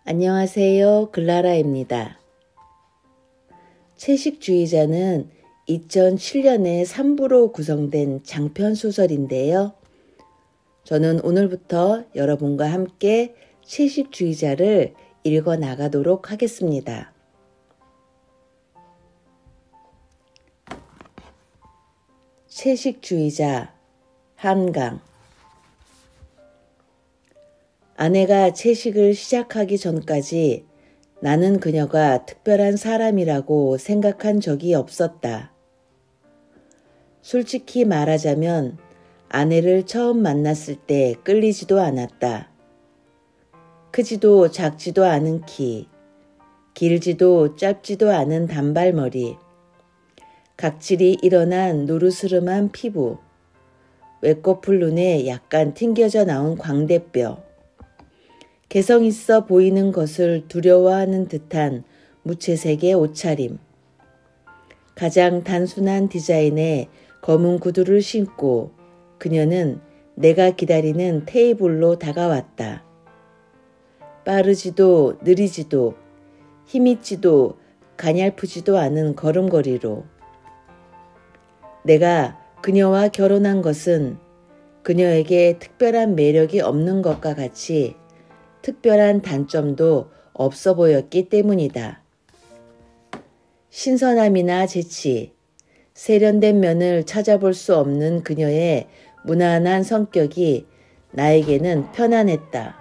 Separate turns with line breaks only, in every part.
안녕하세요. 글라라입니다. 채식주의자는 2007년에 3부로 구성된 장편 소설인데요. 저는 오늘부터 여러분과 함께 채식주의자를 읽어 나가도록 하겠습니다. 채식주의자 한강. 아내가 채식을 시작하기 전까지 나는 그녀가 특별한 사람이라고 생각한 적이 없었다. 솔직히 말하자면 아내를 처음 만났을 때 끌리지도 않았다. 크지도 작지도 않은 키, 길지도 짧지도 않은 단발머리, 각질이 일어난 노르스름한 피부, 외꺼풀 눈에 약간 튕겨져 나온 광대뼈, 개성 있어 보이는 것을 두려워하는 듯한 무채색의 옷차림, 가장 단순한 디자인의 검은 구두를 신고 그녀는 내가 기다리는 테이블로 다가왔다. 빠르지도 느리지도 힘있지도 가냘프지도 않은 걸음걸이로. 내가 그녀와 결혼한 것은 그녀에게 특별한 매력이 없는 것과 같이 특별한 단점도 없어 보였기 때문이다. 신선함이나 재치, 세련된 면을 찾아볼 수 없는 그녀의 무난한 성격이 나에게는 편안했다.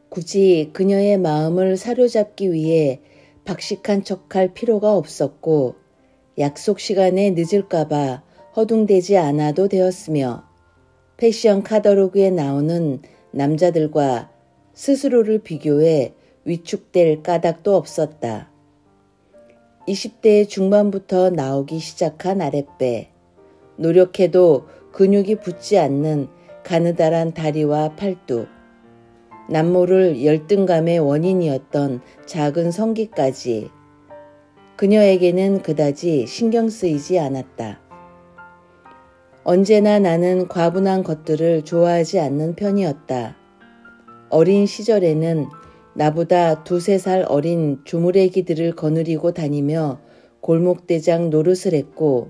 굳이 그녀의 마음을 사로잡기 위해 박식한 척할 필요가 없었고 약속 시간에 늦을까봐 허둥대지 않아도 되었으며 패션 카탈로그에 나오는 남자들과 스스로를 비교해 위축될 까닭도 없었다. 20대 중반부터 나오기 시작한 아랫배, 노력해도 근육이 붙지 않는 가느다란 다리와 팔뚝, 남모를 열등감의 원인이었던 작은 성기까지 그녀에게는 그다지 신경 쓰이지 않았다. 언제나 나는 과분한 것들을 좋아하지 않는 편이었다. 어린 시절에는 나보다 2~3살 어린 조무래기들을 거느리고 다니며 골목대장 노릇을 했고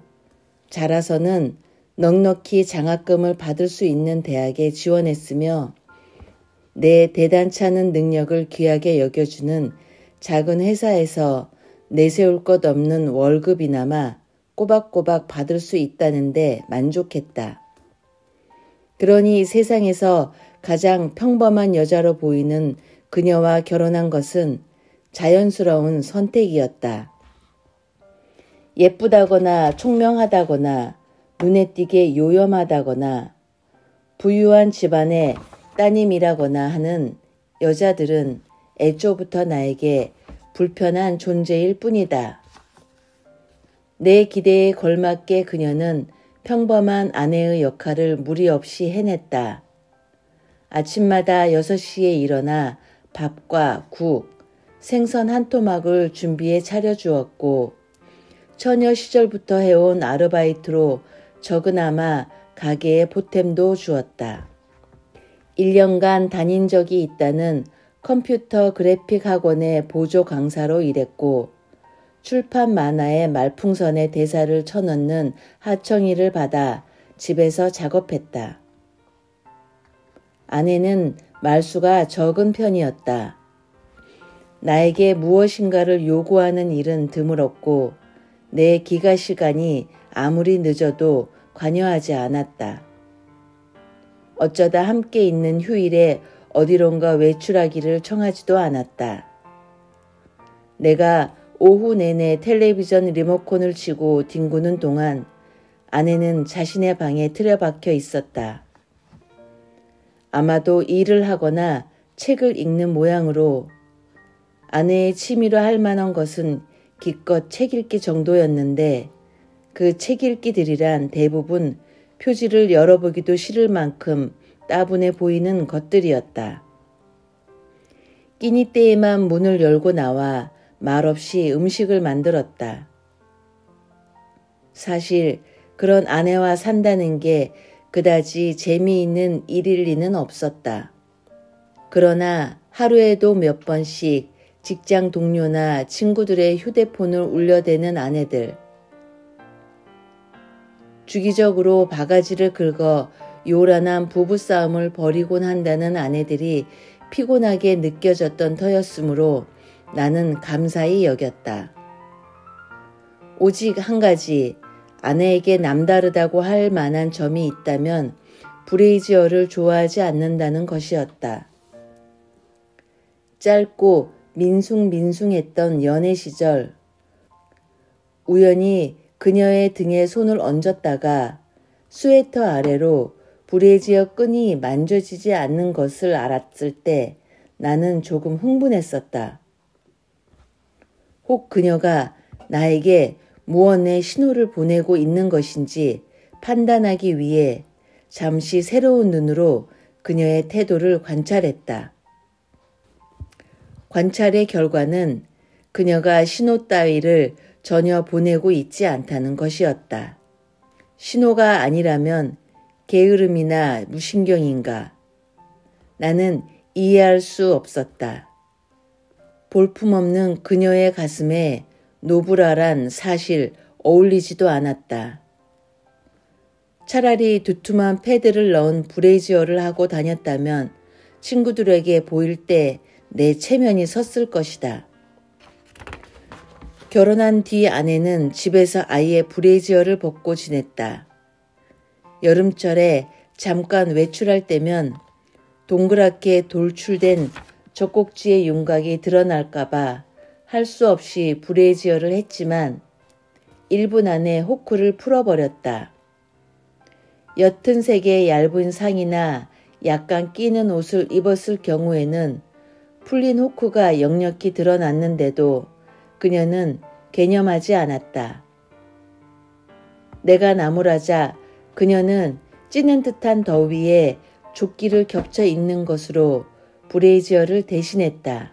자라서는 넉넉히 장학금을 받을 수 있는 대학에 지원했으며 내 대단찮은 능력을 귀하게 여겨주는 작은 회사에서 내세울 것 없는 월급이나마 꼬박꼬박 받을 수 있다는데 만족했다. 그러니 세상에서 가장 평범한 여자로 보이는 그녀와 결혼한 것은 자연스러운 선택이었다. 예쁘다거나 총명하다거나 눈에 띄게 요염하다거나 부유한 집안의 따님이라거나 하는 여자들은 애초부터 나에게 불편한 존재일 뿐이다. 내 기대에 걸맞게 그녀는 평범한 아내의 역할을 무리 없이 해냈다. 아침마다 6시에 일어나 밥과 국, 생선 한 토막을 준비해 차려주었고 처녀 시절부터 해온 아르바이트로 적으나마 가게에 보탬도 주었다. 1년간 다닌 적이 있다는 컴퓨터 그래픽 학원의 보조 강사로 일했고 출판 만화의 말풍선에 대사를 쳐넣는 하청일을 받아 집에서 작업했다. 아내는 말수가 적은 편이었다. 나에게 무엇인가를 요구하는 일은 드물었고 내 기가 시간이 아무리 늦어도 관여하지 않았다. 어쩌다 함께 있는 휴일에 어디론가 외출하기를 청하지도 않았다. 내가 오후 내내 텔레비전 리모컨을 쥐고 뒹구는 동안 아내는 자신의 방에 틀어박혀 있었다. 아마도 일을 하거나 책을 읽는 모양으로 아내의 취미로 할 만한 것은 기껏 책 읽기 정도였는데 그 책 읽기들이란 대부분 표지를 열어보기도 싫을 만큼 따분해 보이는 것들이었다. 끼니 때에만 문을 열고 나와 말없이 음식을 만들었다. 사실 그런 아내와 산다는 게 그다지 재미있는 일일 리는 없었다. 그러나 하루에도 몇 번씩 직장 동료나 친구들의 휴대폰을 울려대는 아내들. 주기적으로 바가지를 긁어 요란한 부부싸움을 벌이곤 한다는 아내들이 피곤하게 느껴졌던 터였으므로 나는 감사히 여겼다. 오직 한 가지 아내에게 남다르다고 할 만한 점이 있다면 브레이지어를 좋아하지 않는다는 것이었다. 짧고 민숭민숭했던 연애 시절 우연히 그녀의 등에 손을 얹었다가 스웨터 아래로 브레이지어 끈이 만져지지 않는 것을 알았을 때 나는 조금 흥분했었다. 혹 그녀가 나에게 무언의 신호를 보내고 있는 것인지 판단하기 위해 잠시 새로운 눈으로 그녀의 태도를 관찰했다. 관찰의 결과는 그녀가 신호 따위를 전혀 보내고 있지 않다는 것이었다. 신호가 아니라면 게으름이나 무신경인가? 나는 이해할 수 없었다. 볼품없는 그녀의 가슴에 노브라란 사실 어울리지도 않았다. 차라리 두툼한 패드를 넣은 브레이지어를 하고 다녔다면 친구들에게 보일 때 내 체면이 섰을 것이다. 결혼한 뒤 아내는 집에서 아예 브레이지어를 벗고 지냈다. 여름철에 잠깐 외출할 때면 동그랗게 돌출된 젖꼭지의 윤곽이 드러날까봐 할 수 없이 브레이지어를 했지만 1분 안에 호크를 풀어버렸다. 옅은 색의 얇은 상의나 약간 끼는 옷을 입었을 경우에는 풀린 호크가 역력히 드러났는데도 그녀는 개념하지 않았다. 내가 나무라자 그녀는 찌는 듯한 더위에 조끼를 겹쳐 입는 것으로 브레이지어를 대신했다.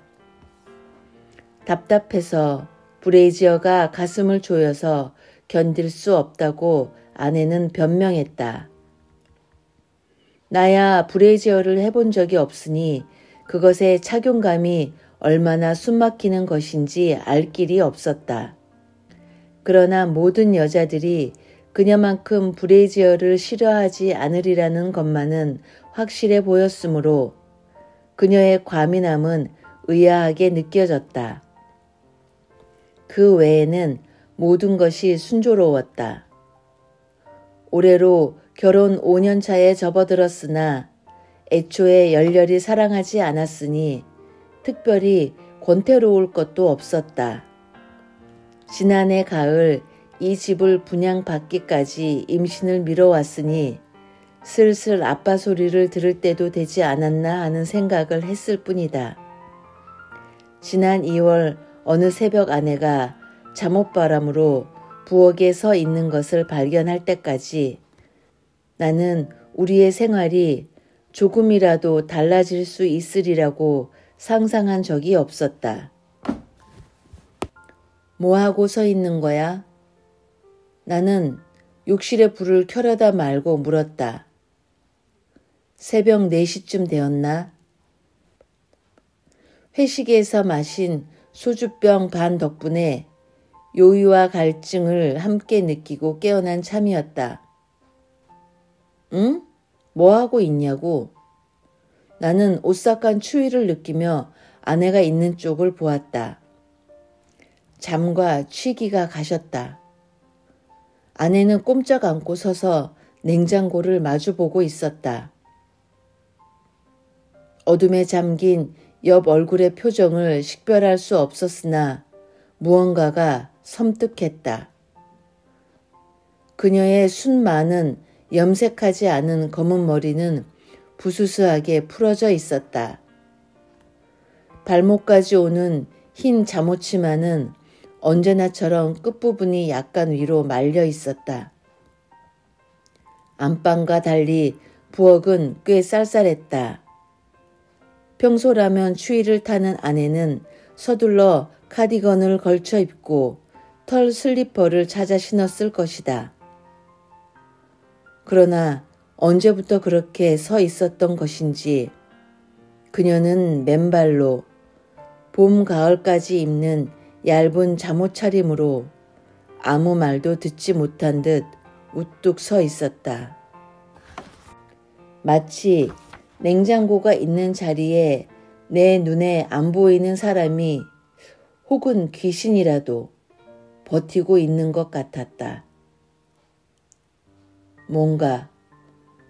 답답해서 브레이지어가 가슴을 조여서 견딜 수 없다고 아내는 변명했다. 나야 브레이지어를 해본 적이 없으니 그것의 착용감이 얼마나 숨막히는 것인지 알 길이 없었다. 그러나 모든 여자들이 그녀만큼 브레이지어를 싫어하지 않으리라는 것만은 확실해 보였으므로 그녀의 과민함은 의아하게 느껴졌다. 그 외에는 모든 것이 순조로웠다. 올해로 결혼 5년 차에 접어들었으나 애초에 열렬히 사랑하지 않았으니 특별히 권태로울 것도 없었다. 지난해 가을 이 집을 분양받기까지 임신을 미뤄왔으니 슬슬 아빠 소리를 들을 때도 되지 않았나 하는 생각을 했을 뿐이다. 지난 2월 어느 새벽 아내가 잠옷바람으로 부엌에 서 있는 것을 발견할 때까지 나는 우리의 생활이 조금이라도 달라질 수 있으리라고 상상한 적이 없었다. 뭐하고 서 있는 거야? 나는 욕실에 불을 켜려다 말고 물었다. 새벽 4시쯤 되었나? 회식에서 마신 소주병 반 덕분에 요의와 갈증을 함께 느끼고 깨어난 참이었다. 응? 뭐하고 있냐고. 나는 오싹한 추위를 느끼며 아내가 있는 쪽을 보았다. 잠과 취기가 가셨다. 아내는 꼼짝 않고 서서 냉장고를 마주보고 있었다. 어둠에 잠긴 옆 얼굴의 표정을 식별할 수 없었으나 무언가가 섬뜩했다. 그녀의 순 많은 염색하지 않은 검은 머리는 부스스하게 풀어져 있었다. 발목까지 오는 흰 잠옷치마는 언제나처럼 끝부분이 약간 위로 말려 있었다. 안방과 달리 부엌은 꽤 쌀쌀했다. 평소라면 추위를 타는 아내는 서둘러 카디건을 걸쳐 입고 털 슬리퍼를 찾아 신었을 것이다. 그러나 언제부터 그렇게 서 있었던 것인지 그녀는 맨발로 봄, 가을까지 입는 얇은 잠옷 차림으로 아무 말도 듣지 못한 듯 우뚝 서 있었다. 마치 냉장고가 있는 자리에 내 눈에 안 보이는 사람이 혹은 귀신이라도 버티고 있는 것 같았다. 뭔가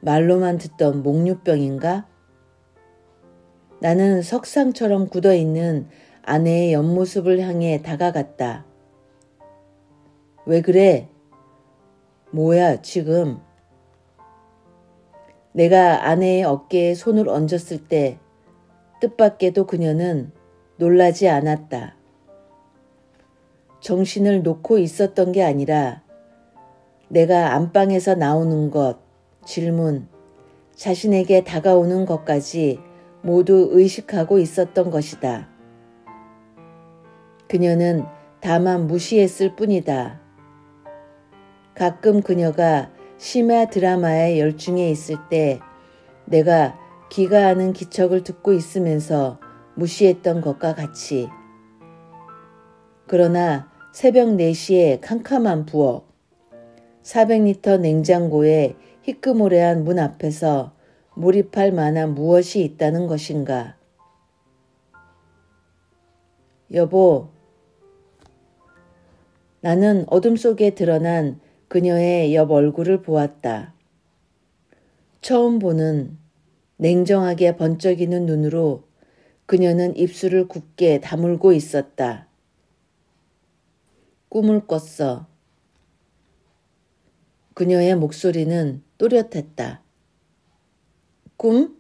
말로만 듣던 목류병인가? 나는 석상처럼 굳어있는 아내의 옆모습을 향해 다가갔다. 왜 그래? 뭐야 지금? 내가 아내의 어깨에 손을 얹었을 때 뜻밖에도 그녀는 놀라지 않았다. 정신을 놓고 있었던 게 아니라 내가 안방에서 나오는 것, 질문, 자신에게 다가오는 것까지 모두 의식하고 있었던 것이다. 그녀는 다만 무시했을 뿐이다. 가끔 그녀가 심야 드라마에 열중해 있을 때 내가 귀가하는 기척을 듣고 있으면서 무시했던 것과 같이. 그러나 새벽 4시에 캄캄한 부엌, 400리터 냉장고에 희끄모레한 문 앞에서 몰입할 만한 무엇이 있다는 것인가. 여보, 나는 어둠 속에 드러난 그녀의 옆 얼굴을 보았다. 처음 보는 냉정하게 번쩍이는 눈으로 그녀는 입술을 굳게 다물고 있었다. 꿈을 꿨어. 그녀의 목소리는 또렷했다. 꿈?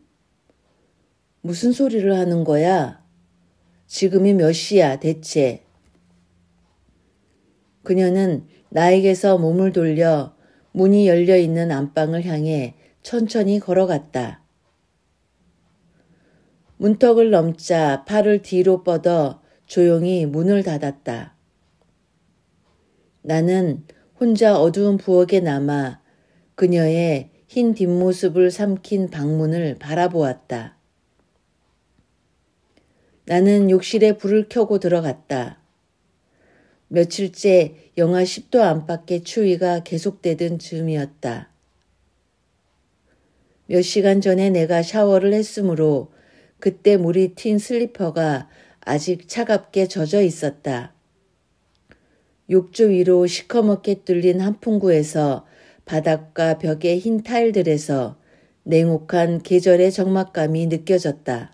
무슨 소리를 하는 거야? 지금이 몇 시야 대체? 그녀는 나에게서 몸을 돌려 문이 열려있는 안방을 향해 천천히 걸어갔다. 문턱을 넘자 팔을 뒤로 뻗어 조용히 문을 닫았다. 나는 혼자 어두운 부엌에 남아 그녀의 흰 뒷모습을 삼킨 방문을 바라보았다. 나는 욕실에 불을 켜고 들어갔다. 며칠째 영하 10도 안팎의 추위가 계속되던 즈음이었다. 몇 시간 전에 내가 샤워를 했으므로 그때 물이 튄 슬리퍼가 아직 차갑게 젖어 있었다. 욕조 위로 시커멓게 뚫린 한풍구에서 바닥과 벽의 흰 타일들에서 냉혹한 계절의 적막감이 느껴졌다.